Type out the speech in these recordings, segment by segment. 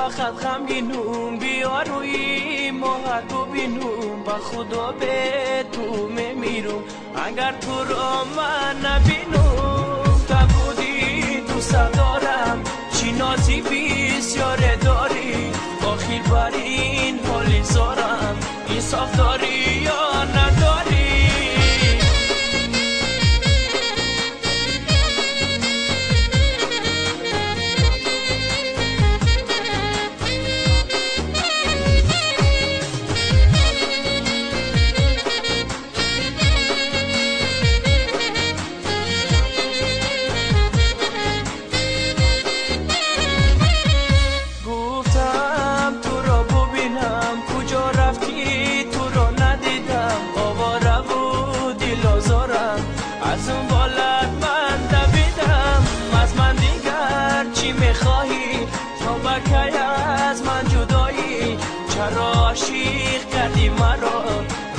فقط غمگینم، بیا روی ماهدو بینم، با خدا به تو میمیرم. اگر تو را من نبینم، تا بودی دوست دارم، چی نازی بسیار داری، آخر بر این حالی زارم، انصاف داری یا نداری؟ از اون بالت من دویدم، از من دیگر چی میخواهی؟ تا بکی از من جدایی، چرا عاشق کردی مرا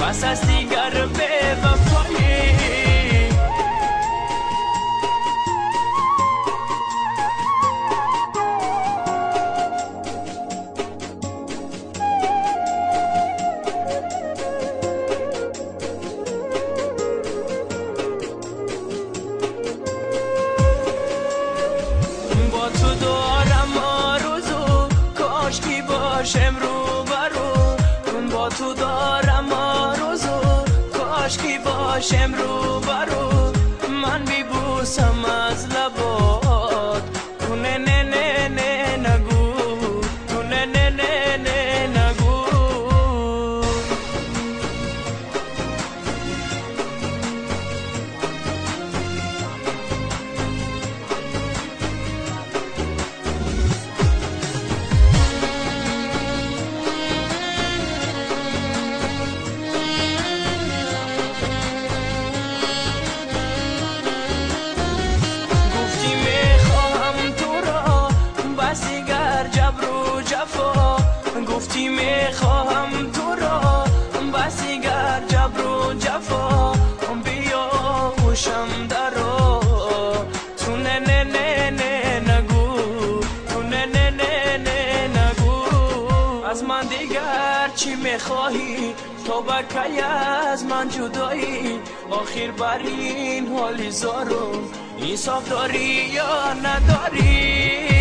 بس از دیگر به وفایی؟ تو دارم آرزو، کاش کی باشم رو برو. با تو دارم آرزو، کاش کی باشم رو برو. من بیبوسم از لبات، تو نه نه نه نه نگو، تو نه نه نه نه نگو. گفتی میخواهم تو را، بس دیگر جبر و جفا، بیا هوشم درا. تو نه نه نه نه نگو، تو نه نه نه نه نگو. از من دیگر چی میخواهی؟ تا بکی از من جدایی، آخر بر این حالی زارم، انصاف داری یا نداری؟